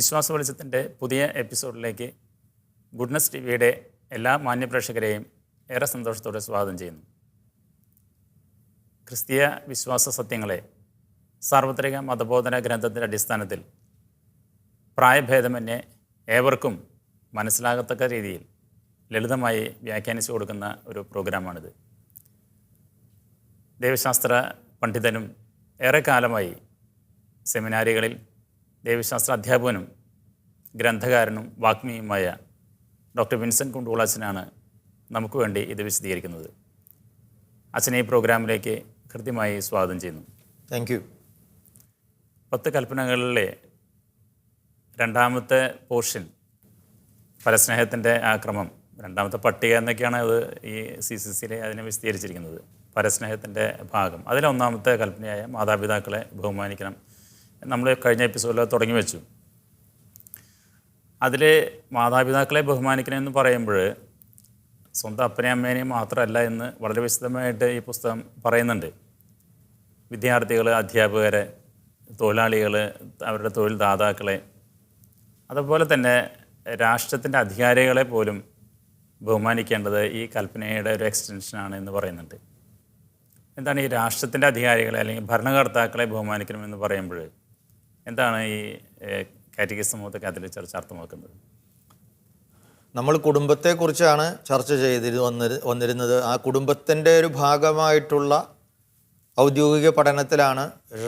വിശ്വാസ വെളിച്ചത്തിൻ്റെ പുതിയ എപ്പിസോഡിലേക്ക് ഗുഡ്നസ് ടി വിയുടെ എല്ലാ മാന്യപ്രേക്ഷകരെയും ഏറെ സന്തോഷത്തോടെ സ്വാഗതം ചെയ്യുന്നു. ക്രിസ്തീയ വിശ്വാസ സത്യങ്ങളെ സാർവത്രിക മതബോധന ഗ്രന്ഥത്തിൻ്റെ അടിസ്ഥാനത്തിൽ പ്രായഭേദമന്യേ ഏവർക്കും മനസ്സിലാകത്തക്ക രീതിയിൽ ലളിതമായി വ്യാഖ്യാനിച്ചു കൊടുക്കുന്ന ഒരു പ്രോഗ്രാമാണിത്. ദൈവശാസ്ത്ര പണ്ഡിതനും ഏറെക്കാലമായി സെമിനാരികളിൽ ദൈവശാസ്ത്ര അധ്യാപകനും ഗ്രന്ഥകാരനും വാഗ്മിയുമായ ഡോക്ടർ വിൻസെൻ്റ് കുണ്ടൂളച്ചനാണ് നമുക്ക് വേണ്ടി ഇത് വിശദീകരിക്കുന്നത്. അച്ഛനെ ഈ പ്രോഗ്രാമിലേക്ക് കൃത്യമായി സ്വാഗതം ചെയ്യുന്നു. Thank you. 10 കൽപ്പനകളിലെ രണ്ടാമത്തെ പോർഷൻ പരസ്നേഹത്തിൻ്റെ ആ ക്രമം, രണ്ടാമത്തെ പട്ടിക എന്നൊക്കെയാണ് അത് ഈ CCCയിൽ അതിനെ വിശദീകരിച്ചിരിക്കുന്നത്. പരസ്നേഹത്തിൻ്റെ ഭാഗം, അതിലൊന്നാമത്തെ കൽപ്പനയായ മാതാപിതാക്കളെ ബഹുമാനിക്കണം നമ്മൾ കഴിഞ്ഞ എപ്പിസോഡിൽ തുടങ്ങി വെച്ചു. അതിൽ മാതാപിതാക്കളെ ബഹുമാനിക്കണമെന്ന് പറയുമ്പോൾ സ്വന്തം അപ്പനെയും അമ്മേനെയും മാത്രമല്ല എന്ന് വളരെ വിശദമായിട്ട് ഈ പുസ്തകം പറയുന്നുണ്ട്. വിദ്യാർത്ഥികൾ, അധ്യാപകരെ, തൊഴിലാളികൾ, അവരുടെ തൊഴിൽ ദാതാക്കളെ, അതുപോലെ തന്നെ രാഷ്ട്രത്തിൻ്റെ അധികാരികളെ പോലും ബഹുമാനിക്കേണ്ടത് ഈ കൽപ്പനയുടെ ഒരു എക്സ്റ്റൻഷനാണ് എന്ന് പറയുന്നുണ്ട്. എന്താണ് ഈ രാഷ്ട്രത്തിൻ്റെ അധികാരികളെ അല്ലെങ്കിൽ ഭരണകർത്താക്കളെ ബഹുമാനിക്കണമെന്ന് പറയുമ്പോൾ എന്താണ് ഈ കാറ്റഗിസമൊക്കെ അതിൽ അർത്ഥമാക്കുന്നത്? നമ്മൾ കുടുംബത്തെക്കുറിച്ചാണ് ചർച്ച വന്നിരുന്നത്. ആ കുടുംബത്തിൻ്റെ ഒരു ഭാഗമായിട്ടുള്ള ഔദ്യോഗിക പഠനത്തിലാണ്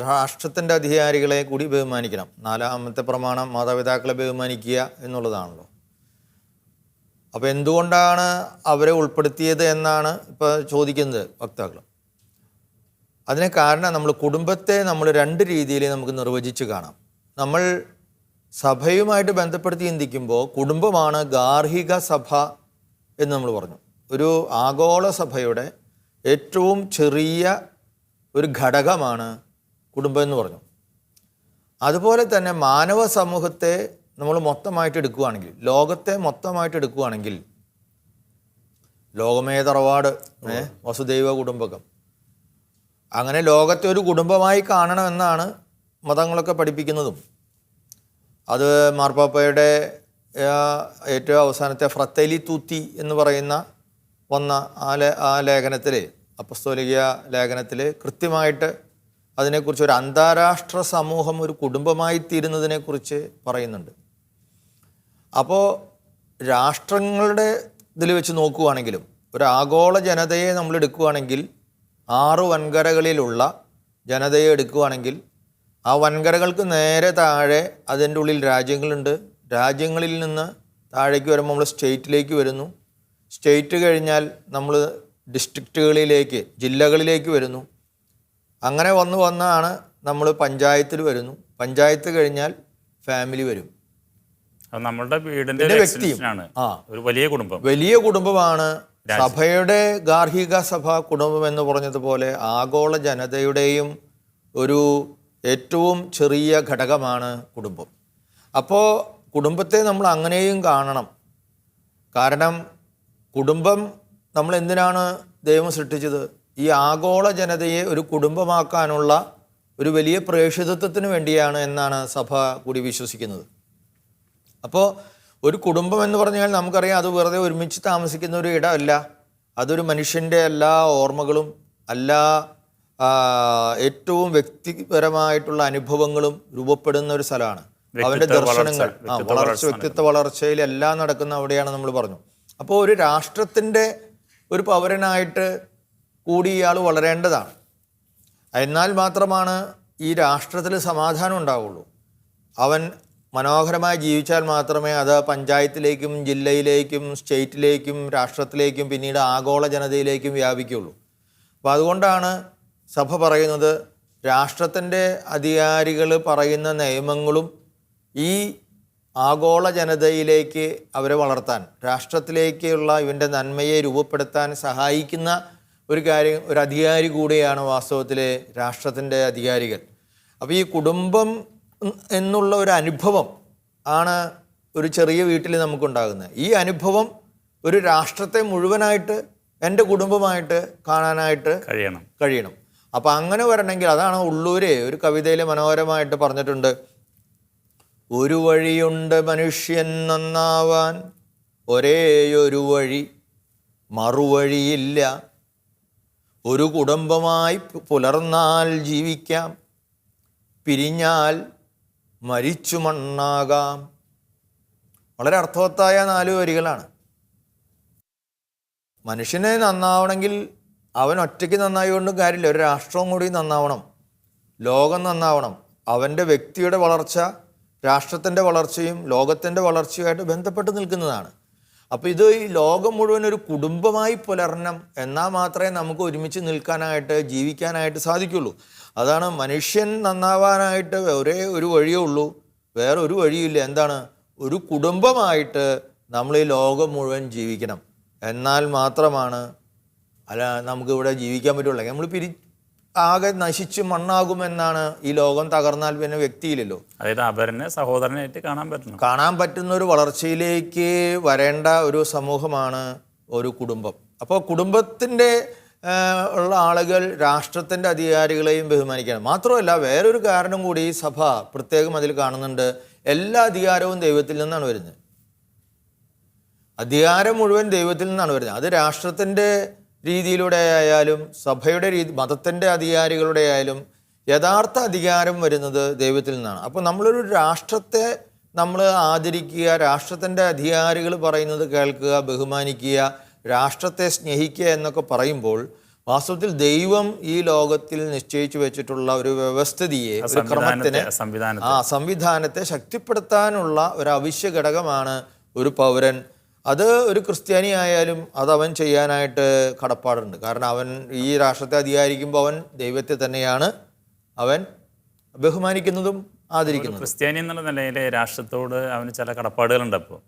രാഷ്ട്രത്തിൻ്റെ അധികാരികളെ കൂടി ബഹുമാനിക്കണം. 4ാമത്തെ പ്രമാണം മാതാപിതാക്കളെ ബഹുമാനിക്കുക എന്നുള്ളതാണല്ലോ. അപ്പോൾ എന്തുകൊണ്ടാണ് അവരെ ഉൾപ്പെടുത്തിയത് എന്നാണ് ഇപ്പോൾ ചോദിക്കുന്നത് വക്താക്കൾ. അതിന് കാരണം നമ്മൾ കുടുംബത്തെ നമ്മൾ 2 രീതിയിൽ നമുക്ക് നിർവചിച്ച് കാണാം. നമ്മൾ സഭയുമായിട്ട് ബന്ധപ്പെടുത്തി ചിന്തിക്കുമ്പോൾ കുടുംബമാണ് ഗാർഹിക സഭ എന്ന് നമ്മൾ പറഞ്ഞു. ഒരു ആഗോള സഭയുടെ ഏറ്റവും ചെറിയ ഒരു ഘടകമാണ് കുടുംബം എന്ന് പറഞ്ഞു. അതുപോലെ തന്നെ മാനവ സമൂഹത്തെ നമ്മൾ മൊത്തമായിട്ട് എടുക്കുകയാണെങ്കിൽ, ലോകത്തെ മൊത്തമായിട്ട് എടുക്കുകയാണെങ്കിൽ, ലോകമേ തറവാട്, വസുദൈവ കുടുംബകം, അങ്ങനെ ലോകത്തെ ഒരു കുടുംബമായി കാണണമെന്നാണ് മതങ്ങളൊക്കെ പഠിപ്പിക്കുന്നതും. അത് മാർപ്പാപ്പയുടെ ഏറ്റവും അവസാനത്തെ ഫ്രത്തൈലി തൂത്തി എന്ന് പറയുന്ന ആ ലേഖനത്തിൽ, അപ്പസ്തോലിക ലേഖനത്തിൽ കൃത്യമായിട്ട് അതിനെക്കുറിച്ച് ഒരു അന്താരാഷ്ട്ര സമൂഹം ഒരു കുടുംബമായി തീരുന്നതിനെക്കുറിച്ച് പറയുന്നുണ്ട്. അപ്പോൾ രാഷ്ട്രങ്ങളുടെ ഇതിൽ വെച്ച് നോക്കുകയാണെങ്കിലും ഒരു ആഗോള ജനതയെ നമ്മൾ എടുക്കുകയാണെങ്കിൽ 6 വൻകരകളിലുള്ള ജനതയെ എടുക്കുകയാണെങ്കിൽ ആ വൻകരകൾക്ക് നേരെ താഴെ അതിൻ്റെ ഉള്ളിൽ രാജ്യങ്ങളുണ്ട്. രാജ്യങ്ങളിൽ നിന്ന് താഴേക്ക് വരുമ്പോൾ നമ്മൾ സ്റ്റേറ്റിലേക്ക് വരുന്നു. സ്റ്റേറ്റ് കഴിഞ്ഞാൽ നമ്മൾ ഡിസ്ട്രിക്റ്റുകളിലേക്ക്, ജില്ലകളിലേക്ക് വരുന്നു. അങ്ങനെ വന്നാണ് നമ്മൾ പഞ്ചായത്തിൽ വരുന്നു. പഞ്ചായത്ത് കഴിഞ്ഞാൽ ഫാമിലി വരും. നമ്മളുടെ വീടിൻ്റെ വ്യക്തിയാണ് ഒരു വലിയ കുടുംബമാണ്. സഭയുടെ ഗാർഹിക സഭ കുടുംബം എന്ന് പറഞ്ഞതുപോലെ ആഗോള ജനതയുടെയും ഒരു ഏറ്റവും ചെറിയ ഘടകമാണ് കുടുംബം. അപ്പോൾ കുടുംബത്തെ നമ്മൾ അങ്ങനെയും കാണണം. കാരണം കുടുംബം നമ്മൾ എന്തിനാണ് ദൈവം സൃഷ്ടിച്ചത്? ഈ ആഗോള ജനതയെ ഒരു കുടുംബമാക്കാനുള്ള ഒരു വലിയ പ്രേക്ഷിതത്വത്തിന് വേണ്ടിയാണ് എന്നാണ് സഭ കൂടി വിശ്വസിക്കുന്നത്. അപ്പോൾ ഒരു കുടുംബം എന്ന് പറഞ്ഞാൽ നമുക്കറിയാം, അത് വെറുതെ ഒരുമിച്ച് താമസിക്കുന്ന ഒരു ഇടമല്ല. അതൊരു മനുഷ്യൻ്റെ എല്ലാ ഓർമ്മകളും, എല്ലാ ഏറ്റവും വ്യക്തിപരമായിട്ടുള്ള അനുഭവങ്ങളും രൂപപ്പെടുന്ന ഒരു സ്ഥലമാണ്. അവൻ്റെ ദർശനങ്ങൾ, വ്യക്തിത്വ വളർച്ചയിൽ എല്ലാം നടക്കുന്ന അവിടെയാണ് നമ്മൾ പറഞ്ഞു. അപ്പോൾ ഒരു രാഷ്ട്രത്തിൻ്റെ ഒരു പൗരനായിട്ട് കൂടി ഇയാൾ വളരേണ്ടതാണ്. എന്നാൽ മാത്രമാണ് ഈ രാഷ്ട്രത്തിൽ സമാധാനം ഉണ്ടാവുള്ളൂ. അവൻ മനോഹരമായി ജീവിച്ചാൽ മാത്രമേ അത് പഞ്ചായത്തിലേക്കും ജില്ലയിലേക്കും സ്റ്റേറ്റിലേക്കും രാഷ്ട്രത്തിലേക്കും പിന്നീട് ആഗോള ജനതയിലേക്കും വ്യാപിക്കുള്ളൂ. അപ്പോൾ അതുകൊണ്ടാണ് സഭ പറയുന്നത് രാഷ്ട്രത്തിൻ്റെ അധികാരികൾ പറയുന്ന നിയമങ്ങളും ഈ ആഗോള ജനതയിലേക്ക് അവരെ വളർത്താൻ, രാഷ്ട്രത്തിലേക്കുള്ള ഇവൻ്റെ നന്മയെ രൂപപ്പെടുത്താൻ സഹായിക്കുന്ന ഒരു അധികാരി കൂടിയാണ് വാസ്തവത്തിലെ രാഷ്ട്രത്തിൻ്റെ അധികാരികൾ. അപ്പോൾ ഈ കുടുംബം എന്നുള്ള ഒരു അനുഭവം ആണ് ഒരു ചെറിയ വീട്ടിൽ നമുക്കുണ്ടാകുന്നത്. ഈ അനുഭവം ഒരു രാഷ്ട്രത്തെ മുഴുവനായിട്ട് എൻ്റെ കുടുംബമായിട്ട് കാണാനായിട്ട് കഴിയണം. അപ്പോൾ അങ്ങനെ വരണമെങ്കിൽ, അതാണ് ഉള്ളൂരെ ഒരു കവിതയിൽ മനോഹരമായിട്ട് പറഞ്ഞിട്ടുണ്ട്. ഒരു വഴിയുണ്ട് മനുഷ്യൻ നന്നാവാൻ, ഒരേയൊരു വഴി, മറുവഴിയില്ല. ഒരു കുടുംബമായി പുലർന്നാൽ ജീവിക്കാം, പിരിഞ്ഞാൽ മരിച്ചു മണ്ണാകാം. വളരെ അർത്ഥവത്തായ 4 വരികളാണ്. മനുഷ്യനെ നന്നാവണമെങ്കിൽ അവൻ ഒറ്റയ്ക്ക് നന്നായിക്കൊണ്ടും കാര്യമില്ല. ഒരു രാഷ്ട്രവും കൂടി നന്നാവണം, ലോകം നന്നാവണം. അവൻ്റെ വ്യക്തിയുടെ വളർച്ച രാഷ്ട്രത്തിൻ്റെ വളർച്ചയും ലോകത്തിൻ്റെ വളർച്ചയുമായിട്ട് ബന്ധപ്പെട്ട് നിൽക്കുന്നതാണ്. അപ്പോൾ ഇത് ഈ ലോകം മുഴുവൻ ഒരു കുടുംബമായി പുലരണം, എന്നാൽ മാത്രമേ നമുക്ക് ഒരുമിച്ച് നിൽക്കാനായിട്ട് ജീവിക്കാനായിട്ട് സാധിക്കുള്ളൂ. അതാണ് മനുഷ്യൻ നന്നാവാനായിട്ട് ഒരേ ഒരു വഴിയേ ഉള്ളൂ, വേറെ ഒരു വഴിയില്ല. എന്താണ്? ഒരു കുടുംബമായിട്ട് നമ്മൾ ഈ ലോകം മുഴുവൻ ജീവിക്കണം. എന്നാൽ മാത്രമാണ് നമുക്കിവിടെ ജീവിക്കാൻ പറ്റുള്ളൂ. നമ്മൾ ആകെ നശിച്ച് മണ്ണാകുമെന്നാണ്. ഈ ലോകം തകർന്നാൽ പിന്നെ വ്യക്തിയില്ലല്ലോ. അതായത് അവരനെ സഹോദരനായിട്ട് കാണാൻ പറ്റുന്ന ഒരു വളർച്ചയിലേക്ക് വരേണ്ട ഒരു സമൂഹമാണ് ഒരു കുടുംബം. അപ്പോൾ കുടുംബത്തിൻ്റെ ഉള്ള ആളുകൾ രാഷ്ട്രത്തിൻ്റെ അധികാരികളെയും ബഹുമാനിക്കണം. മാത്രമല്ല വേറൊരു കാരണം കൂടി സഭ പ്രത്യേകം അതിൽ കാണുന്നുണ്ട്. എല്ലാ അധികാരവും ദൈവത്തിൽ നിന്നാണ് വരുന്നത്. അധികാരം മുഴുവൻ ദൈവത്തിൽ നിന്നാണ് വരുന്നത്. അത് രാഷ്ട്രത്തിൻ്റെ രീതിയിലൂടെ ആയാലും സഭയുടെ മതത്തിൻ്റെ അധികാരികളുടെ ആയാലും യഥാർത്ഥ അധികാരം വരുന്നത് ദൈവത്തിൽ നിന്നാണ്. അപ്പോൾ നമ്മളൊരു രാഷ്ട്രത്തെ നമ്മൾ ആദരിക്കുക, രാഷ്ട്രത്തിൻ്റെ അധികാരികൾ പറയുന്നത് കേൾക്കുക, ബഹുമാനിക്കുക, രാഷ്ട്രത്തെ സ്നേഹിക്കുക എന്നൊക്കെ പറയുമ്പോൾ വാസ്തവത്തിൽ ദൈവം ഈ ലോകത്തിൽ നിശ്ചയിച്ചു വെച്ചിട്ടുള്ള ഒരു വ്യവസ്ഥിതിയെ, ഒരു ക്രമത്തിനെ, സംവിധാനത്തെ ശക്തിപ്പെടുത്താനുള്ള ഒരു അവശ്യ ഘടകമാണ് ഒരു പൗരൻ. അത് ഒരു ക്രിസ്ത്യാനി ആയാലും അതവൻ ചെയ്യാനായിട്ട് കടപ്പാടുണ്ട്. കാരണം അവൻ ഈ രാഷ്ട്രത്തെ അധികാരിക്കുമ്പോൾ അവൻ ദൈവത്തെ തന്നെയാണ് അവൻ ബഹുമാനിക്കുന്നതും ആദരിക്കുന്നതും. ക്രിസ്ത്യാനി എന്നുള്ള നിലയിൽ രാഷ്ട്രത്തോട് അവന് ചില കടപ്പാടുകളുണ്ട് അപ്പോൾ,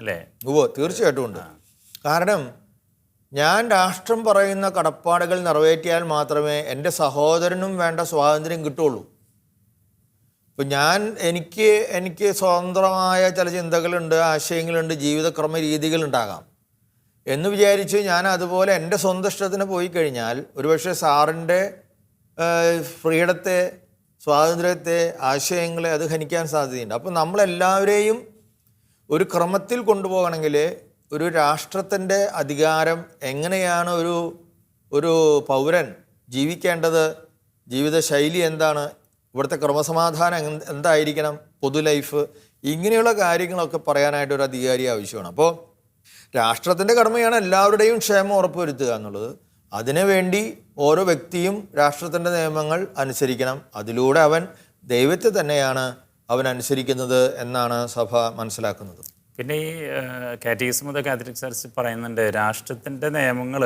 അല്ലേ? തീർച്ചയായിട്ടും ഉണ്ട്. കാരണം ഞാൻ രാഷ്ട്രം പറയുന്ന കടപ്പാടുകൾ നിറവേറ്റിയാൽ മാത്രമേ എൻ്റെ സഹോദരനും വേണ്ട സ്വാതന്ത്ര്യം കിട്ടുള്ളൂ. ഇപ്പം എനിക്ക് സ്വതന്ത്രമായ ചില ചിന്തകളുണ്ട്, ആശയങ്ങളുണ്ട്, ജീവിതക്രമ രീതികളുണ്ടാകാം എന്ന് വിചാരിച്ച് ഞാൻ അതുപോലെ എൻ്റെ സ്വന്തം ഇഷ്ടത്തിന് പോയി കഴിഞ്ഞാൽ ഒരുപക്ഷെ സാറിൻ്റെ ഫ്രീഡത്തെ, സ്വാതന്ത്ര്യത്തെ, ആശയങ്ങളെ അത് ഹനിക്കാൻ സാധ്യതയുണ്ട്. അപ്പം നമ്മളെല്ലാവരെയും ഒരു ക്രമത്തിൽ കൊണ്ടുപോകണമെങ്കിൽ ഒരു രാഷ്ട്രത്തിൻ്റെ അധികാരം എങ്ങനെയാണ് ഒരു പൗരൻ ജീവിക്കേണ്ടത്, ജീവിതശൈലി എന്താണ്, ഇവിടുത്തെ ക്രമസമാധാനം എന്തായിരിക്കണം, പൊതു ലൈഫ്, ഇങ്ങനെയുള്ള കാര്യങ്ങളൊക്കെ പറയാനായിട്ട് ഒരു അധികാരി ആവശ്യമാണ്. അപ്പോൾ രാഷ്ട്രത്തിൻ്റെ കടമയാണ് എല്ലാവരുടെയും ക്ഷേമം ഉറപ്പുവരുത്തുക എന്നുള്ളത്. അതിനുവേണ്ടി ഓരോ വ്യക്തിയും രാഷ്ട്രത്തിൻ്റെ നിയമങ്ങൾ അനുസരിക്കണം. അതിലൂടെ അവൻ ദൈവത്തെ തന്നെയാണ് അവൻ അനുസരിക്കുന്നത് എന്നാണ് സഭ മനസ്സിലാക്കുന്നത്. പിന്നെ ഈ catechism of the Catholic church പറയുന്നുണ്ട്, രാഷ്ട്രത്തിൻ്റെ നിയമങ്ങൾ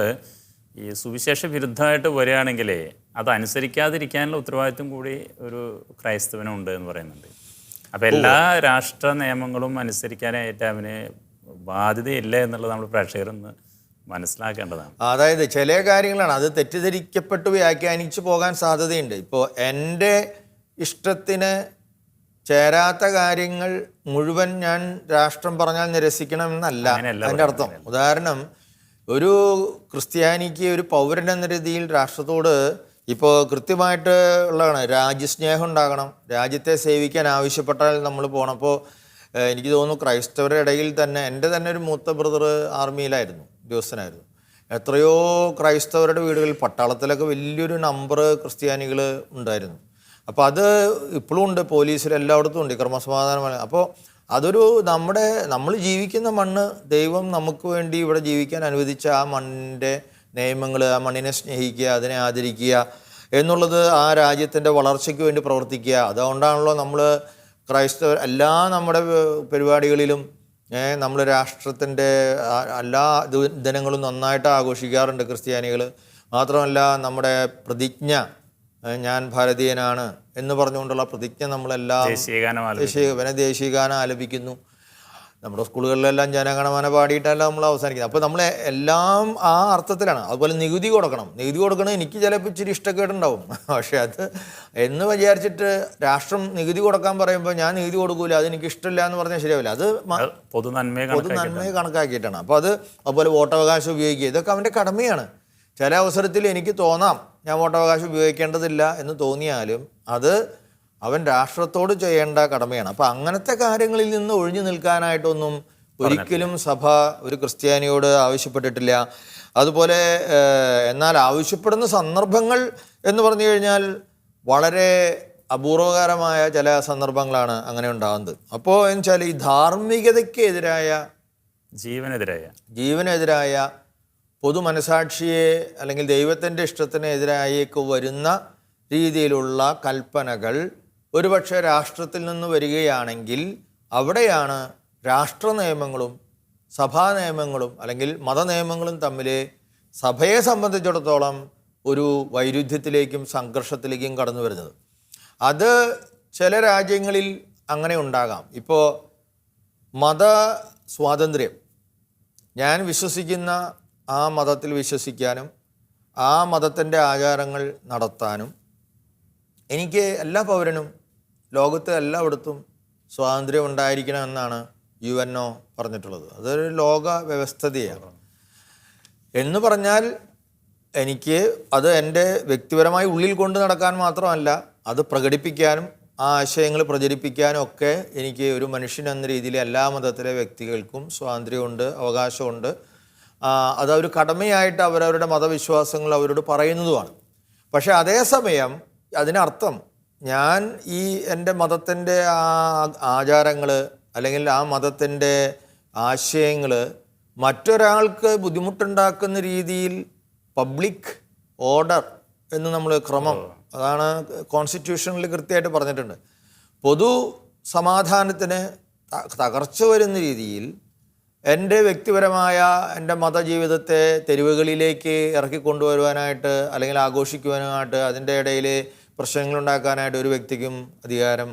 ഈ സുവിശേഷ വിരുദ്ധമായിട്ട് വരികയാണെങ്കിൽ അത് അനുസരിക്കാതിരിക്കാനുള്ള ഉത്തരവാദിത്വം കൂടി ഒരു ക്രൈസ്തവനുണ്ട് എന്ന് പറയുന്നുണ്ട്. അപ്പോൾ എല്ലാ രാഷ്ട്ര നിയമങ്ങളും അനുസരിക്കാനായിട്ട് അവന് ബാധ്യതയില്ല എന്നുള്ളത് നമ്മൾ പ്രേക്ഷകരൊന്ന് മനസ്സിലാക്കേണ്ടതാണ്. അതായത് ചില കാര്യങ്ങളാണ് അത് തെറ്റിദ്ധരിക്കപ്പെട്ട് വ്യാഖ്യാനിച്ചു പോകാൻ സാധ്യതയുണ്ട്. ഇപ്പോൾ എൻ്റെ ഇഷ്ടത്തിന് ചേരാത്ത കാര്യങ്ങൾ മുഴുവൻ ഞാൻ രാഷ്ട്രം പറഞ്ഞാൽ നിരസിക്കണം എന്നല്ല അതിൻ്റെ അർത്ഥം. ഉദാഹരണം, ഒരു ക്രിസ്ത്യാനിക്ക് ഒരു പൗരൻ എന്ന രീതിയിൽ രാഷ്ട്രത്തോട് ഇപ്പോൾ കൃത്യമായിട്ട് ഉള്ളതാണ്, രാജ്യസ്നേഹം ഉണ്ടാകണം, രാജ്യത്തെ സേവിക്കാൻ ആവശ്യപ്പെട്ടാൽ നമ്മൾ പോകണം. അപ്പോൾ എനിക്ക് തോന്നുന്നു ക്രൈസ്തവരുടെ ഇടയിൽ തന്നെ എൻ്റെ തന്നെ ഒരു മൂത്ത ബ്രദർ ആർമിയിലായിരുന്നു, ഉദ്യോഗസ്ഥനായിരുന്നു. എത്രയോ ക്രൈസ്തവരുടെ വീടുകളിൽ പട്ടാളത്തിലൊക്കെ വലിയൊരു നമ്പർ ക്രിസ്ത്യാനികൾ ഉണ്ടായിരുന്നു. അപ്പോൾ അത് ഇപ്പോഴും ഉണ്ട്, പോലീസിൽ എല്ലായിടത്തും ഉണ്ട് ക്രമസമാധാനമാണ്. അപ്പോൾ അതൊരു നമ്മൾ ജീവിക്കുന്ന മണ്ണ് ദൈവം നമുക്ക് വേണ്ടി ഇവിടെ ജീവിക്കാൻ അനുവദിച്ച ആ മണ്ണിൻ്റെ നിയമങ്ങൾ, ആ മണ്ണിനെ സ്നേഹിക്കുക, അതിനെ ആദരിക്കുക എന്നുള്ളത്, ആ രാജ്യത്തിൻ്റെ വളർച്ചയ്ക്ക് വേണ്ടി പ്രവർത്തിക്കുക. അതുകൊണ്ടാണല്ലോ നമ്മൾ ക്രൈസ്തവർ എല്ലാ നമ്മുടെ പരിപാടികളിലും നമ്മൾ രാഷ്ട്രത്തിൻ്റെ എല്ലാ ദിനങ്ങളും നന്നായിട്ട് ആഘോഷിക്കാറുണ്ട് ക്രിസ്ത്യാനികൾ. മാത്രമല്ല നമ്മുടെ പ്രതിജ്ഞ, ഞാൻ ഭാരതീയനാണ് എന്ന് പറഞ്ഞുകൊണ്ടുള്ള പ്രതിജ്ഞ നമ്മളെല്ലാം ദേശീയഗാനം ആലപിക്കുന്നു. നമ്മുടെ സ്കൂളുകളിലെല്ലാം ജനഗണമന പാടിയിട്ടല്ല നമ്മൾ അവസാനിക്കുന്നത്. അപ്പോൾ നമ്മൾ എല്ലാം ആ അർത്ഥത്തിലാണ്. അതുപോലെ നികുതി കൊടുക്കണം. എനിക്ക് ചിലപ്പോൾ ഇച്ചിരി ഇഷ്ടക്കേടുണ്ടാവും, പക്ഷെ അത് എന്ന് വിചാരിച്ചിട്ട് രാഷ്ട്രം നികുതി കൊടുക്കാൻ പറയുമ്പോൾ ഞാൻ നികുതി കൊടുക്കൂല, അതെനിക്ക് ഇഷ്ടമില്ല എന്ന് പറഞ്ഞാൽ ശരിയാവില്ല. അത് പൊതുനന്മയെ കണക്കാക്കിയിട്ടാണ്. അപ്പോൾ അതുപോലെ വോട്ടവകാശം ഉപയോഗിക്കുക, ഇതൊക്കെ അവൻ്റെ കടമയാണ്. ചില അവസരത്തിൽ എനിക്ക് തോന്നാം ഞാൻ വോട്ടവകാശം ഉപയോഗിക്കേണ്ടതില്ല എന്ന് തോന്നിയാലും അത് അവൻ രാഷ്ട്രത്തോട് ചെയ്യേണ്ട കടമയാണ്. അപ്പം അങ്ങനത്തെ കാര്യങ്ങളിൽ നിന്ന് ഒഴിഞ്ഞു നിൽക്കാനായിട്ടൊന്നും ഒരിക്കലും സഭ ഒരു ക്രിസ്ത്യാനിയോട് ആവശ്യപ്പെട്ടിട്ടില്ല. അതുപോലെ എന്നാൽ ആവശ്യപ്പെടുന്ന സന്ദർഭങ്ങൾ എന്ന് പറഞ്ഞു കഴിഞ്ഞാൽ വളരെ അപൂർവകരമായ ചില സന്ദർഭങ്ങളാണ് അങ്ങനെ ഉണ്ടാകുന്നത്. അപ്പോൾ എന്ന് വെച്ചാൽ ഈ ധാർമ്മികതയ്ക്ക് എതിരായ, ജീവനെതിരായ, പൊതു മനസാക്ഷിയെ അല്ലെങ്കിൽ ദൈവത്തിൻ്റെ ഇഷ്ടത്തിന് എതിരായേക്ക് വരുന്ന രീതിയിലുള്ള കൽപ്പനകൾ ഒരുപക്ഷെ രാഷ്ട്രത്തിൽ നിന്ന് വരികയാണെങ്കിൽ അവിടെയാണ് രാഷ്ട്ര നിയമങ്ങളും സഭാ നിയമങ്ങളും അല്ലെങ്കിൽ മതനിയമങ്ങളും തമ്മിൽ സഭയെ സംബന്ധിച്ചിടത്തോളം ഒരു വൈരുദ്ധ്യത്തിലേക്കും സംഘർഷത്തിലേക്കും കടന്നു വരുന്നത്. അത് ചില രാജ്യങ്ങളിൽ അങ്ങനെ ഉണ്ടാകാം. ഇപ്പോൾ മത സ്വാതന്ത്ര്യം, ഞാൻ വിശ്വസിക്കുന്ന ആ മതത്തിൽ വിശ്വസിക്കാനും ആ മതത്തിൻ്റെ ആചാരങ്ങൾ നടത്താനും എനിക്ക് എല്ലാ പൗരനും ലോകത്ത് എല്ലായിടത്തും സ്വാതന്ത്ര്യം ഉണ്ടായിരിക്കണമെന്നാണ് UNO പറഞ്ഞിട്ടുള്ളത്. അതൊരു ലോക വ്യവസ്ഥതയാണ്. എന്ന് പറഞ്ഞാൽ എനിക്ക് അത് എൻ്റെ വ്യക്തിപരമായി ഉള്ളിൽ കൊണ്ട് നടക്കാൻ മാത്രമല്ല, അത് പ്രകടിപ്പിക്കാനും ആ ആശയങ്ങൾ പ്രചരിപ്പിക്കാനും ഒക്കെ എനിക്ക് ഒരു മനുഷ്യൻ എന്ന രീതിയിൽ എല്ലാ മതത്തിലെ വ്യക്തികൾക്കും സ്വാതന്ത്ര്യമുണ്ട്, അവകാശമുണ്ട്. അതൊരു കടമയായിട്ട് അവരവരുടെ മതവിശ്വാസങ്ങൾ അവരോട് പറയുന്നതുമാണ്. പക്ഷേ അതേസമയം അതിനർത്ഥം ഞാൻ ഈ എൻ്റെ മതത്തിൻ്റെ ആചാരങ്ങൾ അല്ലെങ്കിൽ ആ മതത്തിൻ്റെ ആശയങ്ങൾ മറ്റൊരാൾക്ക് ബുദ്ധിമുട്ടുണ്ടാക്കുന്ന രീതിയിൽ പബ്ലിക് ഓർഡർ എന്ന് നമ്മൾ ക്രമം, അതാണ് കോൺസ്റ്റിറ്റ്യൂഷനിൽ കൃത്യമായിട്ട് പറഞ്ഞിട്ടുണ്ട്. പൊതു സമാധാനത്തിന് തകർച്ച വരുന്ന രീതിയിൽ എൻ്റെ വ്യക്തിപരമായ എൻ്റെ മതജീവിതത്തെ തെരുവുകളിലേക്ക് ഇറക്കിക്കൊണ്ടുവരുവാനായിട്ട് അല്ലെങ്കിൽ ആഘോഷിക്കുവാനായിട്ട് അതിൻ്റെ ഇടയിൽ പ്രശ്നങ്ങളുണ്ടാക്കാനായിട്ട് ഒരു വ്യക്തിക്കും അധികാരം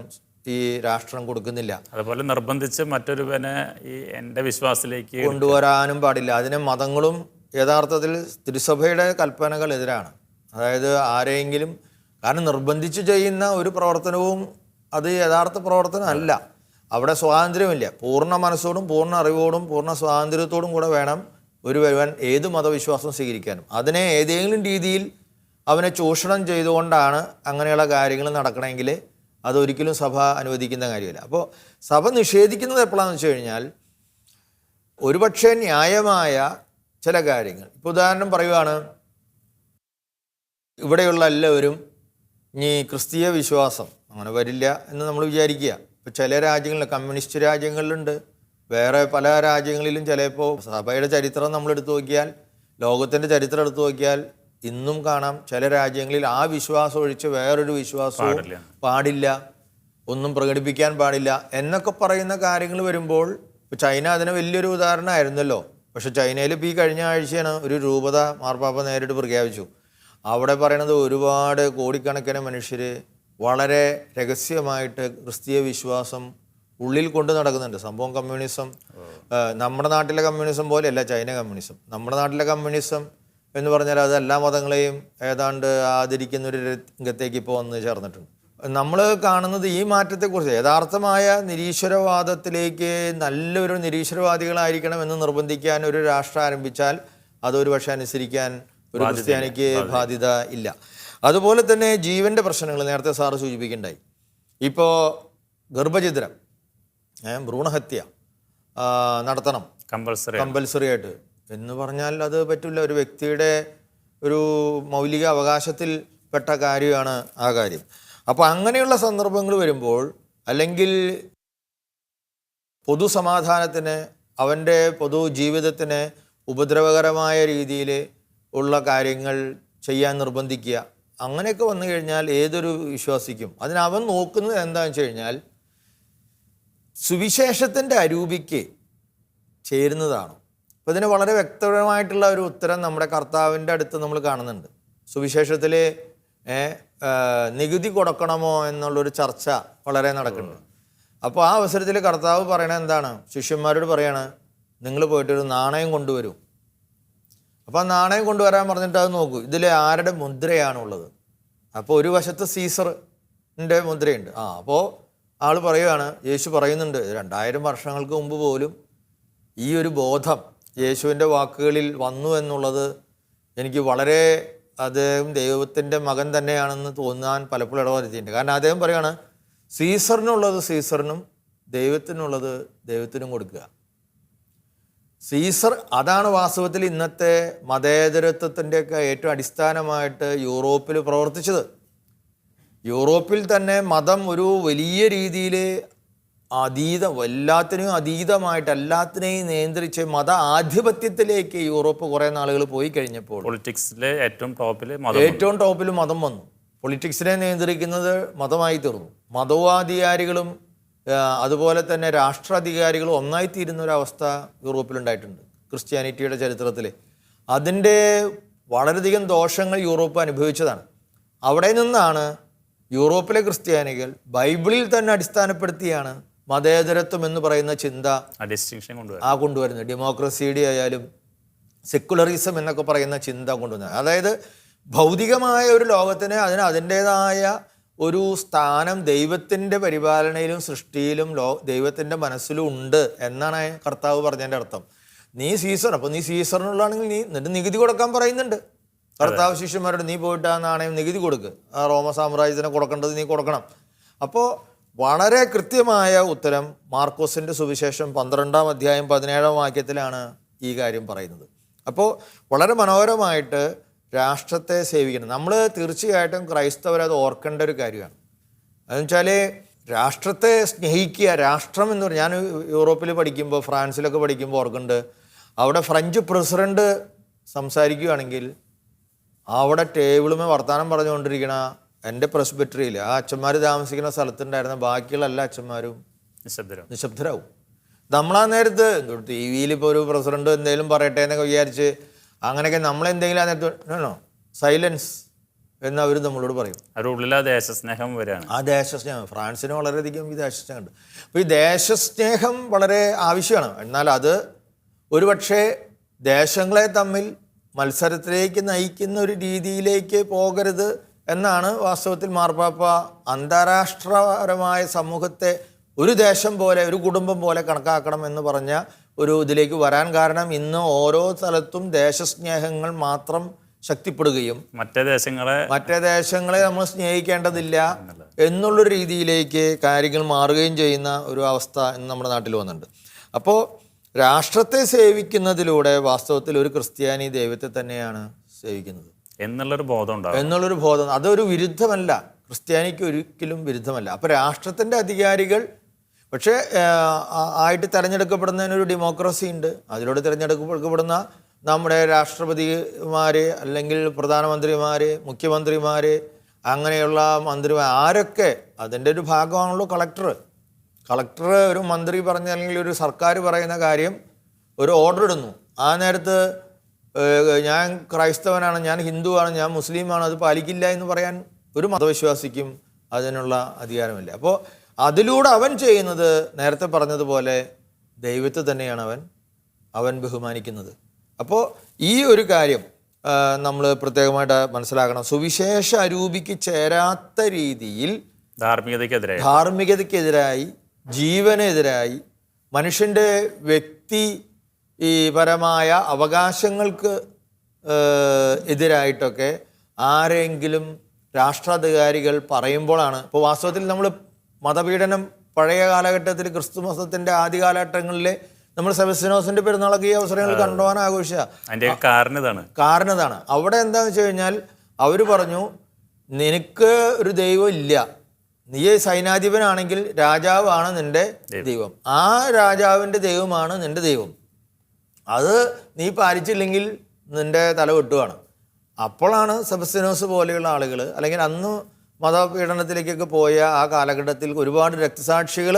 ഈ രാഷ്ട്രം കൊടുക്കുന്നില്ല. അതുപോലെ നിർബന്ധിച്ച് മറ്റൊരുവനെ ഈ എൻ്റെ വിശ്വാസത്തിലേക്ക് കൊണ്ടുവരാനും പാടില്ല. അതിന് മതങ്ങളും യഥാർത്ഥത്തിൽ തിരുസഭയുടെ കൽപ്പനകൾ എതിരാണ്. അതായത് ആരെയെങ്കിലും, കാരണം നിർബന്ധിച്ച് ചെയ്യുന്ന ഒരു പ്രവർത്തനവും അത് യഥാർത്ഥ പ്രവർത്തനം അല്ല. അവിടെ സ്വാതന്ത്ര്യമില്ല. പൂർണ്ണ മനസ്സോടും പൂർണ്ണ അറിവോടും പൂർണ്ണ സ്വാതന്ത്ര്യത്തോടും കൂടെ വേണം ഒരുവൻ ഏത് മതവിശ്വാസം സ്വീകരിക്കാനും. അതിനെ ഏതെങ്കിലും രീതിയിൽ അവനെ ചൂഷണം ചെയ്തുകൊണ്ടാണ് അങ്ങനെയുള്ള കാര്യങ്ങൾ നടക്കണമെങ്കിൽ അതൊരിക്കലും സഭ അനുവദിക്കുന്ന കാര്യമില്ല. അപ്പോൾ സഭ നിഷേധിക്കുന്നത് എപ്പോഴാണെന്ന് വെച്ച് കഴിഞ്ഞാൽ ഒരുപക്ഷെ ന്യായമായ ചില കാര്യങ്ങൾ, ഇപ്പോൾ ഉദാഹരണം പറയുകയാണ്, ഇവിടെയുള്ള എല്ലാവരും ഇനി ക്രിസ്തീയ വിശ്വാസം അങ്ങനെ വരില്ല എന്ന് നമ്മൾ വിചാരിക്കുക. ഇപ്പോൾ ചില രാജ്യങ്ങളിൽ, കമ്മ്യൂണിസ്റ്റ് രാജ്യങ്ങളിലുണ്ട്, വേറെ പല രാജ്യങ്ങളിലും ചിലപ്പോൾ സഭയുടെ ചരിത്രം നമ്മൾ എടുത്തു നോക്കിയാൽ, ലോകത്തിൻ്റെ ചരിത്രം എടുത്തു നോക്കിയാൽ ഇന്നും കാണാം ചില രാജ്യങ്ങളിൽ ആ വിശ്വാസം ഒഴിച്ച് വേറൊരു വിശ്വാസവും പാടില്ല, ഒന്നും പ്രകടിപ്പിക്കാൻ പാടില്ല എന്നൊക്കെ പറയുന്ന കാര്യങ്ങൾ വരുമ്പോൾ, ഇപ്പോൾ ചൈന അതിന് വലിയൊരു ഉദാഹരണമായിരുന്നല്ലോ. പക്ഷെ ചൈനയിൽ ഇപ്പോൾ ഈ കഴിഞ്ഞ ആഴ്ചയാണ് ഒരു രൂപത മാർപ്പാപ്പ നേരിട്ട് പ്രഖ്യാപിച്ചു. അവിടെ പറയണത് ഒരുപാട് കോടിക്കണക്കിന് മനുഷ്യർ വളരെ രഹസ്യമായിട്ട് ക്രിസ്തീയ വിശ്വാസം ഉള്ളിൽ കൊണ്ട് നടക്കുന്നുണ്ട്. സംഭവം കമ്മ്യൂണിസം നമ്മുടെ നാട്ടിലെ കമ്മ്യൂണിസം പോലെയല്ല ചൈന കമ്മ്യൂണിസം. നമ്മുടെ നാട്ടിലെ കമ്മ്യൂണിസം എന്ന് പറഞ്ഞാൽ അത് എല്ലാ മതങ്ങളെയും ഏതാണ്ട് ആദരിക്കുന്ന ഒരു രംഗത്തേക്ക് ഇപ്പോൾ വന്ന് ചേർന്നിട്ടുണ്ട്. നമ്മൾ കാണുന്നത് ഈ മാറ്റത്തെക്കുറിച്ച് യഥാർത്ഥമായ നിരീശ്വരവാദത്തിലേക്ക് നല്ലൊരു നിരീശ്വരവാദികളായിരിക്കണം എന്ന് നിർബന്ധിക്കാൻ ഒരു രാഷ്ട്രം ആരംഭിച്ചാൽ അതൊരു പക്ഷേ അനുസരിക്കാൻ ഒരു ക്രിസ്ത്യാനിക്ക് ബാധ്യത ഇല്ല. അതുപോലെ തന്നെ ജീവൻ്റെ പ്രശ്നങ്ങൾ നേരത്തെ സാറ് സൂചിപ്പിക്കുകയുണ്ടായി. ഇപ്പോൾ ഗർഭഛിദ്രം, ഭ്രൂണഹത്യ നടത്തണം കമ്പൽസറി ആയിട്ട് എന്ന് പറഞ്ഞാൽ അത് പറ്റില്ല. ഒരു വ്യക്തിയുടെ ഒരു മൗലിക അവകാശത്തിൽ പെട്ട കാര്യമാണ് ആ കാര്യം. അപ്പോൾ അങ്ങനെയുള്ള സന്ദർഭങ്ങൾ വരുമ്പോൾ, അല്ലെങ്കിൽ പൊതുസമാധാനത്തിന്, അവൻ്റെ പൊതു ജീവിതത്തിന് ഉപദ്രവകരമായ രീതിയിൽ ഉള്ള കാര്യങ്ങൾ ചെയ്യാൻ നിർബന്ധിക്കുക, അങ്ങനെയൊക്കെ വന്നു കഴിഞ്ഞാൽ ഏതൊരു വിശ്വാസിക്കും അതിനവൻ നോക്കുന്നത് എന്താണെന്ന് വെച്ച് കഴിഞ്ഞാൽ സുവിശേഷത്തിൻ്റെ അരൂപിക്ക് ചേരുന്നതാണോ. അപ്പോൾ ഇതിന് വളരെ വ്യക്തമായിട്ടുള്ള ഒരു ഉത്തരം നമ്മുടെ കർത്താവിൻ്റെ അടുത്ത് നമ്മൾ കാണുന്നുണ്ട്. സുവിശേഷത്തിൽ നികുതി കൊടുക്കണമോ എന്നുള്ളൊരു ചർച്ച വളരെ നടക്കുന്നുണ്ട്. അപ്പോൾ ആ അവസരത്തിൽ കർത്താവ് പറയണത് എന്താണ്? ശിഷ്യന്മാരോട് പറയാണ്, നിങ്ങൾ പോയിട്ടൊരു നാണയം കൊണ്ടുവരൂ. അപ്പോൾ ആ നാണയം കൊണ്ടുവരാൻ പറഞ്ഞിട്ട് അത് നോക്കൂ, ഇതിൽ ആരുടെ മുദ്രയാണുള്ളത്. അപ്പോൾ ഒരു വശത്ത് സീസറിൻ്റെ മുദ്രയുണ്ട്. അപ്പോൾ ആൾ പറയുകയാണ്, യേശു പറയുന്നുണ്ട്, 2000 വർഷങ്ങൾക്ക് മുമ്പ് പോലും ഈ ഒരു ബോധം യേശുവിൻ്റെ വാക്കുകളിൽ വന്നു എന്നുള്ളത് എനിക്ക് വളരെ അദ്ദേഹം ദൈവത്തിൻ്റെ മകൻ തന്നെയാണെന്ന് തോന്നാൻ പലപ്പോഴും ഇടവരുത്തിയിട്ടുണ്ട്. കാരണം അദ്ദേഹം പറയുകയാണ്, സീസറിനുള്ളത് സീസറിനും ദൈവത്തിനുള്ളത് ദൈവത്തിനും കൊടുക്കുക. സീസർ, അതാണ് വാസ്തവത്തിൽ ഇന്നത്തെ മതേതരത്വത്തിൻ്റെയൊക്കെ ഏറ്റവും അടിസ്ഥാനമായിട്ട് യൂറോപ്പിൽ പ്രവർത്തിച്ചത്. യൂറോപ്പിൽ തന്നെ മതം ഒരു വലിയ രീതിയിൽ എല്ലാത്തിനെയും അതീതമായിട്ട് എല്ലാത്തിനെയും നിയന്ത്രിച്ച് മത ആധിപത്യത്തിലേക്ക് യൂറോപ്പ് കുറേ നാളുകൾ പോയി കഴിഞ്ഞപ്പോൾ പൊളിറ്റിക്സിലെ ഏറ്റവും ടോപ്പിൽ മതം വന്നു. പൊളിറ്റിക്സിനെ നിയന്ത്രിക്കുന്നത് മതമായി തീർന്നു. മതവാധികാരികളും അതുപോലെ തന്നെ രാഷ്ട്രാധികാരികളും ഒന്നായിത്തീരുന്ന ഒരവസ്ഥ യൂറോപ്പിലുണ്ടായിട്ടുണ്ട് ക്രിസ്ത്യാനിറ്റിയുടെ ചരിത്രത്തിൽ. അതിൻ്റെ വളരെയധികം ദോഷങ്ങൾ യൂറോപ്പ് അനുഭവിച്ചതാണ്. അവിടെ നിന്നാണ് യൂറോപ്പിലെ ക്രിസ്ത്യാനികൾ ബൈബിളിൽ തന്നെ അടിസ്ഥാനപ്പെടുത്തിയാണ് മതേതരത്വം എന്ന് പറയുന്ന ചിന്ത കൊണ്ടുവരുന്നത്. ഡെമോക്രസിയുടെ ആയാലും സെക്കുലറിസം എന്നൊക്കെ പറയുന്ന ചിന്ത കൊണ്ടുവരുന്നത്. അതായത് ഭൗതികമായ ഒരു ലോകത്തിന് അതിൻ്റേതായ ഒരു സ്ഥാനം ദൈവത്തിൻ്റെ പരിപാലനയിലും സൃഷ്ടിയിലും ദൈവത്തിൻ്റെ മനസ്സിലും ഉണ്ട് എന്നാണ് കർത്താവ് പറഞ്ഞതിൻ്റെ അർത്ഥം. നീ സീസർ, അപ്പോൾ നീ സീസറിനുള്ളതാണെങ്കിൽ നീ എന്നിട്ട് നികുതി കൊടുക്കാൻ പറയുന്നുണ്ട് കർത്താവ് ശിഷ്യന്മാരോട്. നീ പോയിട്ട് ആ നാണയം നികുതി കൊടുക്കുക, ആ റോമ സാമ്രാജ്യത്തിന് കൊടുക്കേണ്ടത് നീ കൊടുക്കണം. അപ്പോൾ വളരെ കൃത്യമായ ഉത്തരം മാർക്കോസിൻ്റെ സുവിശേഷം 12-ാം അധ്യായം 17-ാം വാക്യത്തിലാണ് ഈ കാര്യം പറയുന്നത്. അപ്പോൾ വളരെ മനോഹരമായിട്ട് രാഷ്ട്രത്തെ സേവിക്കണം. നമ്മൾ തീർച്ചയായിട്ടും ക്രൈസ്തവരത് ഓർക്കേണ്ട ഒരു കാര്യമാണ്. അതെന്ന് വെച്ചാൽ രാഷ്ട്രത്തെ സ്നേഹിക്കുക. രാഷ്ട്രം എന്ന് പറഞ്ഞാൽ, ഞാൻ യൂറോപ്പിൽ പഠിക്കുമ്പോൾ ഫ്രാൻസിലൊക്കെ പഠിക്കുമ്പോൾ ഓർക്കുന്നുണ്ട്, അവിടെ ഫ്രഞ്ച് പ്രസിഡന്റ് സംസാരിക്കുകയാണെങ്കിൽ അവിടെ ടേബിളുമേ വർത്തമാനം പറഞ്ഞുകൊണ്ടിരിക്കണ എൻ്റെ പ്രസ്ബിറ്ററിയിൽ ആ അച്ഛന്മാർ താമസിക്കുന്ന സ്ഥലത്തുണ്ടായിരുന്ന ബാക്കിയുള്ള എല്ലാ അച്ഛന്മാരും നിശബ്ദരാവും. നമ്മളാ നേരത്ത് ടി വിയിൽ ഇപ്പോൾ ഒരു പ്രസിഡന്റ് എന്തെങ്കിലും പറയട്ടെ എന്നൊക്കെ വിചാരിച്ച് അങ്ങനെയൊക്കെ നമ്മളെന്തെങ്കിലും ആ നേരത്ത് സൈലൻസ് എന്ന് അവർ നമ്മളോട് പറയും. അവരുള്ളിൽ ആ ദേശസ്നേഹം വരികയാണ്. ആ ദേശസ്നേഹം ഫ്രാൻസിന് വളരെയധികം ഈ ദേശസ്നേഹമുണ്ട്. അപ്പോൾ ഈ ദേശസ്നേഹം വളരെ ആവശ്യമാണ്. എന്നാൽ അത് ഒരുപക്ഷെ ദേശങ്ങളെ തമ്മിൽ മത്സരത്തിലേക്ക് നയിക്കുന്ന ഒരു രീതിയിലേക്ക് പോകരുത് എന്നാണ് വാസ്തവത്തിൽ മാർപ്പാപ്പ അന്താരാഷ്ട്രപരമായ സമൂഹത്തെ ഒരു ദേശം പോലെ ഒരു കുടുംബം പോലെ കണക്കാക്കണം എന്ന് പറഞ്ഞ ഒരു ഇതിലേക്ക് വരാൻ കാരണം ഇന്ന് ഓരോ സ്ഥലത്തും ദേശസ്നേഹങ്ങൾ മാത്രം ശക്തിപ്പെടുകയും മറ്റേ ദേശങ്ങളെ നമ്മൾ സ്നേഹിക്കേണ്ടതില്ല എന്നുള്ളൊരു രീതിയിലേക്ക് കാര്യങ്ങൾ മാറുകയും ചെയ്യുന്ന ഒരു അവസ്ഥ ഇന്ന് നമ്മുടെ നാട്ടിൽ വന്നിട്ടുണ്ട്. അപ്പോൾ രാഷ്ട്രത്തെ സേവിക്കുന്നതിലൂടെ വാസ്തവത്തിൽ ഒരു ക്രിസ്ത്യാനി ദൈവത്തെ തന്നെയാണ് സേവിക്കുന്നത് എന്നുള്ളൊരു ബോധം അതൊരു വിരുദ്ധമല്ല, ക്രിസ്ത്യാനിക്ക് ഒരിക്കലും വിരുദ്ധമല്ല. അപ്പോൾ രാഷ്ട്രത്തിൻ്റെ അധികാരികൾ പക്ഷേ ആയിട്ട് തിരഞ്ഞെടുക്കപ്പെടുന്നതിനൊരു ഡെമോക്രസി ഉണ്ട്. അതിലൂടെ തിരഞ്ഞെടുക്കപ്പെടുന്ന നമ്മുടെ രാഷ്ട്രപതിമാർ അല്ലെങ്കിൽ പ്രധാനമന്ത്രിമാർ, മുഖ്യമന്ത്രിമാർ, അങ്ങനെയുള്ള മന്ത്രിമാർ ആരൊക്കെ അതിൻ്റെ ഒരു ഭാഗമാണല്ലോ കളക്ടർ ഒരു മന്ത്രി പറഞ്ഞ അല്ലെങ്കിൽ ഒരു സർക്കാർ പറയുന്ന കാര്യം ഒരു ഓർഡർ ഇടുന്നു. ആ നേരത്ത് ഞാൻ ക്രൈസ്തവനാണ്, ഞാൻ ഹിന്ദുവാണ്, ഞാൻ മുസ്ലിമാണ്, അത് പാലിക്കില്ല എന്ന് പറയാൻ ഒരു മതവിശ്വാസിക്കും അതിനുള്ള അധികാരമില്ല. അപ്പോൾ അതിലൂടെ അവൻ ചെയ്യുന്നത് നേരത്തെ പറഞ്ഞതുപോലെ ദൈവത്തെ തന്നെയാണ് അവൻ ബഹുമാനിക്കുന്നത്. അപ്പോൾ ഈ ഒരു കാര്യം നമ്മൾ പ്രത്യേകമായിട്ട് മനസ്സിലാക്കണം. സുവിശേഷ അരൂപിക്ക് ചേരാത്ത രീതിയിൽ ധാർമ്മികതയ്ക്കെതിരായി, ജീവനെതിരായി, മനുഷ്യൻ്റെ വ്യക്തിപരമായ അവകാശങ്ങൾക്ക് എതിരായിട്ടൊക്കെ ആരെങ്കിലും രാഷ്ട്രാധികാരികൾ പറയുമ്പോഴാണ്. ഇപ്പോൾ വാസ്തവത്തിൽ നമ്മൾ മതപീഡനം പഴയ കാലഘട്ടത്തിൽ ക്രിസ്തു മതത്തിൻ്റെ ആദ്യ കാലഘട്ടങ്ങളിൽ നമ്മൾ സെബസ്റ്റിനോസിൻ്റെ പെരുന്നാളൊക്കെ ഈ അവസരങ്ങൾ കണ്ടുപോകാൻ ആഘോഷിച്ച കാരണതാണ്. അവിടെ എന്താണെന്ന് വെച്ച് കഴിഞ്ഞാൽ അവർ പറഞ്ഞു, നിനക്ക് ഒരു ദൈവം ഇല്ല, നീ സൈനാധിപനാണെങ്കിൽ രാജാവാണ് നിൻ്റെ ദൈവം, ആ രാജാവിൻ്റെ ദൈവമാണ് നിൻ്റെ ദൈവം, അത് നീ പാലിച്ചില്ലെങ്കിൽ നിൻ്റെ തല വെട്ടുകയാണ്. അപ്പോഴാണ് സെബസ്റ്റിനോസ് പോലെയുള്ള ആളുകൾ, അല്ലെങ്കിൽ അന്ന് മതപീഡനത്തിലേക്കൊക്കെ പോയ ആ കാലഘട്ടത്തിൽ ഒരുപാട് രക്തസാക്ഷികൾ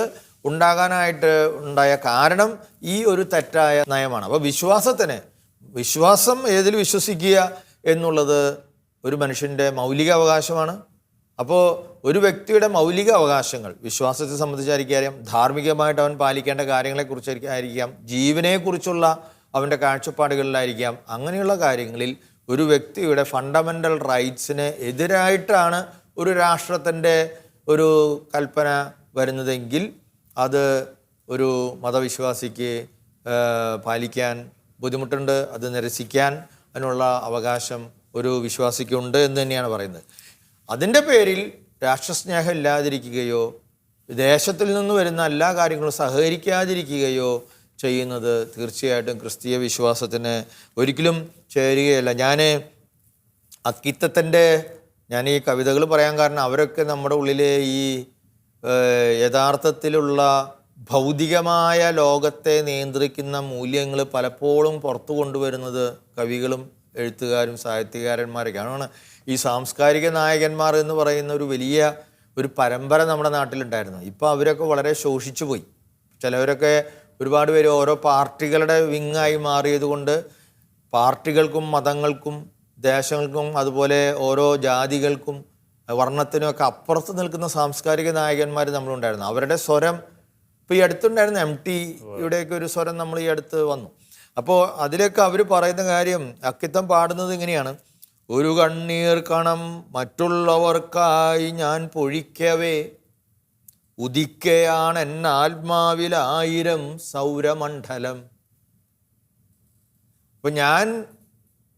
ഉണ്ടാകാനായിട്ട് ഉണ്ടായ കാരണം ഈ ഒരു തെറ്റായ നയമാണ്. അപ്പോൾ വിശ്വാസം ഏതിൽ വിശ്വസിക്കുക എന്നുള്ളത് ഒരു മനുഷ്യൻ്റെ മൗലിക അവകാശമാണ്. അപ്പോൾ ഒരു വ്യക്തിയുടെ മൗലിക അവകാശങ്ങൾ വിശ്വാസത്തെ സംബന്ധിച്ചായിരിക്കാം, ധാർമ്മികമായിട്ട് അവൻ പാലിക്കേണ്ട കാര്യങ്ങളെക്കുറിച്ചായിരിക്കാം, ജീവനെക്കുറിച്ചുള്ള അവൻ്റെ കാഴ്ചപ്പാടുകളിലായിരിക്കാം. അങ്ങനെയുള്ള കാര്യങ്ങളിൽ ഒരു വ്യക്തിയുടെ ഫണ്ടമെൻ്റൽ റൈറ്റ്സിന് എതിരായിട്ടാണ് ഒരു രാഷ്ട്രത്തിൻ്റെ ഒരു കൽപ്പന വരുന്നതെങ്കിൽ അത് ഒരു മതവിശ്വാസിക്ക് പാലിക്കാൻ ബുദ്ധിമുട്ടുണ്ട്. അത് നിരസിക്കാൻ അതിനുള്ള അവകാശം ഒരു വിശ്വാസിക്കുണ്ട് എന്ന് തന്നെയാണ് പറയുന്നത്. അതിൻ്റെ പേരിൽ രാഷ്ട്രസ്നേഹം ഇല്ലാതിരിക്കുകയോ ദേശത്തിൽ നിന്ന് വരുന്ന എല്ലാ കാര്യങ്ങളും സഹകരിക്കാതിരിക്കുകയോ ചെയ്യുന്നത് തീർച്ചയായിട്ടും ക്രിസ്തീയ വിശ്വാസത്തിന് ഒരിക്കലും ചേരുകയല്ല. ഞാൻ ഈ കവിതകൾ പറയാൻ കാരണം അവരൊക്കെ നമ്മുടെ ഉള്ളിലെ ഈ യഥാർത്ഥത്തിലുള്ള ഭൗതികമായ ലോകത്തെ നിയന്ത്രിക്കുന്ന മൂല്യങ്ങൾ പലപ്പോഴും പുറത്തു കൊണ്ടുവരുന്നത് കവികളും എഴുത്തുകാരും സാഹിത്യകാരന്മാരൊക്കെയാണ്. ഈ സാംസ്കാരിക നായകന്മാർ എന്ന് പറയുന്ന ഒരു പരമ്പര നമ്മുടെ നാട്ടിലുണ്ടായിരുന്നു. ഇപ്പോൾ അവരൊക്കെ വളരെ ശോഷിച്ചു പോയി. ചിലവരൊക്കെ ഒരുപാട് പേര് ഓരോ പാർട്ടികളുടെ വിങ്ങായി മാറിയത് കൊണ്ട് പാർട്ടികൾക്കും മതങ്ങൾക്കും ദേശങ്ങൾക്കും അതുപോലെ ഓരോ ജാതികൾക്കും വർണ്ണത്തിനുമൊക്കെ അപ്പുറത്ത് നിൽക്കുന്ന സാംസ്കാരിക നായകന്മാർ നമ്മളുണ്ടായിരുന്നു. അവരുടെ സ്വരം ഇപ്പോൾ ഈ അടുത്തുണ്ടായിരുന്ന MT യുടെയൊക്കെ ഒരു സ്വരം നമ്മൾ ഈ അടുത്ത് വന്നു. അപ്പോൾ അതിലൊക്കെ അവർ പറയുന്ന കാര്യം അക്കിത്തം പാടുന്നത് ഇങ്ങനെയാണ്: ഒരു കണ്ണീർ കണം മറ്റുള്ളവർക്കായി ഞാൻ പൊഴിക്കവേ ഉദിക്കയാണ് എന്നാത്മാവിൽ 1000 സൗരമണ്ഡലം. അപ്പം ഞാൻ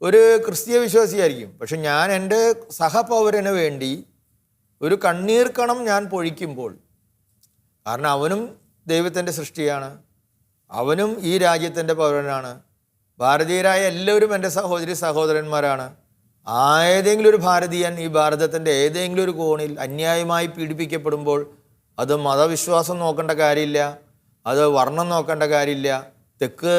ഒരു ക്രിസ്തീയ വിശ്വാസിയായിരിക്കും, പക്ഷെ ഞാൻ എൻ്റെ സഹപൗരന് വേണ്ടി ഒരു കണ്ണീർ കണം ഞാൻ പൊഴിക്കുമ്പോൾ, കാരണം അവനും ദൈവത്തിൻ്റെ സൃഷ്ടിയാണ്, അവനും ഈ രാജ്യത്തിൻ്റെ പൗരനാണ്, ഭാരതീയരായ എല്ലാവരും എൻ്റെ സഹോദരന്മാരാണ്. ഏതെങ്കിലും ഒരു ഭാരതീയൻ ഈ ഭാരതത്തിൻ്റെ ഏതെങ്കിലും ഒരു കോണിൽ അന്യായമായി പീഡിപ്പിക്കപ്പെടുമ്പോൾ അത് മതവിശ്വാസം നോക്കേണ്ട കാര്യമില്ല, അത് വർണ്ണം നോക്കേണ്ട കാര്യമില്ല, തെക്ക്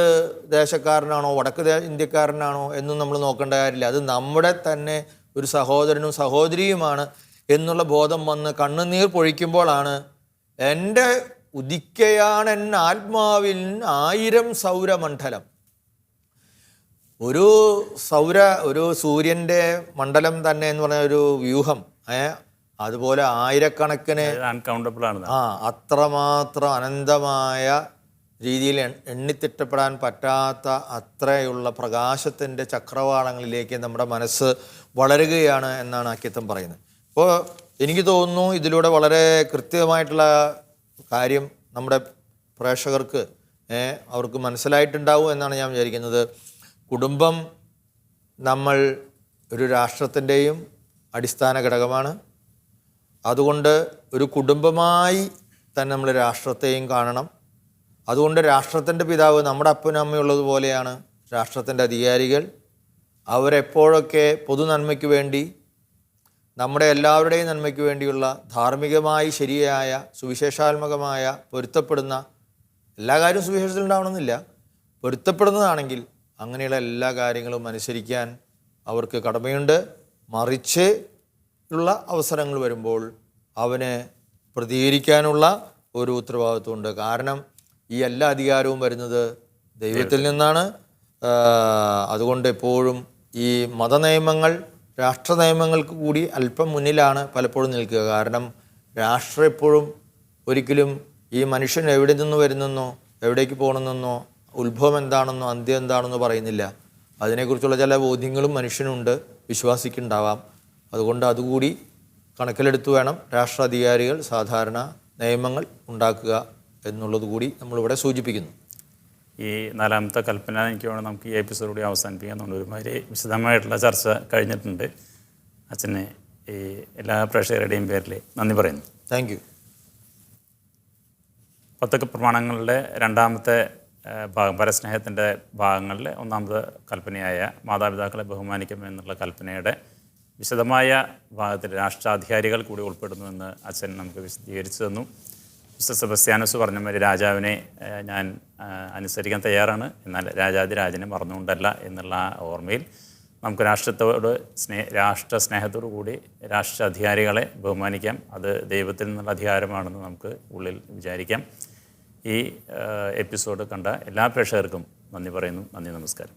ദേശക്കാരനാണോ വടക്ക് ഇന്ത്യക്കാരനാണോ എന്നും നമ്മൾ നോക്കേണ്ട കാര്യമില്ല, അത് നമ്മുടെ തന്നെ ഒരു സഹോദരനും സഹോദരിയുമാണ് എന്നുള്ള ബോധം വന്ന് കണ്ണുനീർ പൊഴിക്കുമ്പോഴാണ് എൻ്റെ ഉദിക്കയാണ് എന്ന ആത്മാവിൽ 1000 സൗരമണ്ഡലം. ഒരു സൂര്യൻ്റെ മണ്ഡലം തന്നെ എന്ന് പറഞ്ഞ ഒരു വ്യൂഹം, അതുപോലെ ആയിരക്കണക്കിന് അൺകൗണ്ടബിൾ ആണ്. അത്രമാത്രം അനന്തമായ രീതിയിൽ എണ്ണിത്തിട്ടപ്പെടാൻ പറ്റാത്ത അത്രയുള്ള പ്രകാശത്തിൻ്റെ ചക്രവാളങ്ങളിലേക്ക് നമ്മുടെ മനസ്സ് വളരുകയാണ് എന്നാണ് അക്കിത്തം പറയുന്നത്. അപ്പോൾ എനിക്ക് തോന്നുന്നു ഇതിലൂടെ വളരെ കൃത്യമായിട്ടുള്ള കാര്യം നമ്മുടെ പ്രേക്ഷകർക്ക് അവർക്ക് മനസ്സിലായിട്ടുണ്ടാവും എന്നാണ് ഞാൻ വിചാരിക്കുന്നത്. കുടുംബം നമ്മൾ ഒരു രാഷ്ട്രത്തിൻ്റെയും അടിസ്ഥാന ഘടകമാണ്. അതുകൊണ്ട് ഒരു കുടുംബമായി തന്നെ നമ്മൾ രാഷ്ട്രത്തെയും കാണണം. അതുകൊണ്ട് രാഷ്ട്രത്തിൻ്റെ പിതാവ് നമ്മുടെ അപ്പനും അമ്മയുള്ളതുപോലെയാണ് രാഷ്ട്രത്തിൻ്റെ അധികാരികൾ. അവരെപ്പോഴൊക്കെ പൊതു നന്മയ്ക്ക് വേണ്ടി, നമ്മുടെ എല്ലാവരുടെയും നന്മയ്ക്ക് വേണ്ടിയുള്ള ധാർമ്മികമായി ശരിയായ സുവിശേഷാത്മകമായ പൊരുത്തപ്പെടുന്ന എല്ലാ കാര്യവും സുവിശേഷത്തിൽ ഉണ്ടാവണമെന്നില്ല, പൊരുത്തപ്പെടുന്നതാണെങ്കിൽ അങ്ങനെയുള്ള എല്ലാ കാര്യങ്ങളും അനുസരിക്കാൻ അവർക്ക് കടമയുണ്ട്. മറിച്ച് ഉള്ള അവസരങ്ങൾ വരുമ്പോൾ അവന് പ്രതികരിക്കാനുള്ള ഒരു ഉത്തരവാദിത്വമുണ്ട്. കാരണം ഈ എല്ലാ അധികാരവും വരുന്നത് ദൈവത്തിൽ നിന്നാണ്. അതുകൊണ്ട് എപ്പോഴും ഈ മതനിയമങ്ങൾ രാഷ്ട്ര നിയമങ്ങൾക്ക് കൂടി അല്പം മുന്നിലാണ് പലപ്പോഴും നിൽക്കുക. കാരണം രാഷ്ട്രം എപ്പോഴും ഒരിക്കലും ഈ മനുഷ്യൻ എവിടെ നിന്ന് വരുന്നെന്നോ എവിടേക്ക് പോകണമെന്നോ ഉത്ഭവം എന്താണെന്നോ അന്ത്യം എന്താണെന്നോ പറയുന്നില്ല. അതിനെക്കുറിച്ചുള്ള ചില ബോധ്യങ്ങളും മനുഷ്യനുണ്ട്, വിശ്വാസിക്കുണ്ടാവാം. അതുകൊണ്ട് അതുകൂടി കണക്കിലെടുത്ത് വേണം രാഷ്ട്രാധികാരികൾ സാധാരണ നിയമങ്ങൾ ഉണ്ടാക്കുക എന്നുള്ളത് കൂടി നമ്മളിവിടെ സൂചിപ്പിക്കുന്നു. ഈ 4ാമത്തെ കൽപ്പന എനിക്ക് വേണം നമുക്ക് ഈ എപ്പിസോഡ് കൂടി അവസാനിപ്പിക്കാൻ. നമ്മൾ ഒരുമാതിരി വിശദമായിട്ടുള്ള ചർച്ച കഴിഞ്ഞിട്ടുണ്ട്. അച്ഛനെ ഈ എല്ലാ പ്രേക്ഷകരുടെയും പേരിൽ നന്ദി പറയുന്നു. Thank you. 10 പ്രമാണങ്ങളുടെ 2ാമത്തെ ഭാഗം, പരസ്നേഹത്തിൻ്റെ ഭാഗങ്ങളിൽ 1ാമത്തെ കൽപ്പനയായ മാതാപിതാക്കളെ ബഹുമാനിക്കും എന്നുള്ള കൽപ്പനയുടെ വിശദമായ ഭാഗത്തിൽ രാഷ്ട്രാധികാരികൾ കൂടി ഉൾപ്പെടുന്നുവെന്ന് അച്ഛൻ നമുക്ക് വിശദീകരിച്ചു തന്നു. മിസ്റ്റർ സെബസ്ത്യാനോസ് പറഞ്ഞ മാതിരി രാജാവിനെ ഞാൻ അനുസരിക്കാൻ തയ്യാറാണ്, എന്നാൽ രാജാതിരാജനെ മറന്നുകൊണ്ടല്ല എന്നുള്ള ഓർമ്മയിൽ നമുക്ക് രാഷ്ട്ര സ്നേഹത്തോടു കൂടി രാഷ്ട്രാധികാരികളെ ബഹുമാനിക്കാം. അത് ദൈവത്തിൽ നിന്നുള്ള അധികാരമാണെന്ന് നമുക്ക് ഉള്ളിൽ വിചാരിക്കാം. ഈ എപ്പിസോഡ് കണ്ട എല്ലാ പ്രേക്ഷകർക്കും നന്ദി പറയുന്നു. നന്ദി, നമസ്കാരം.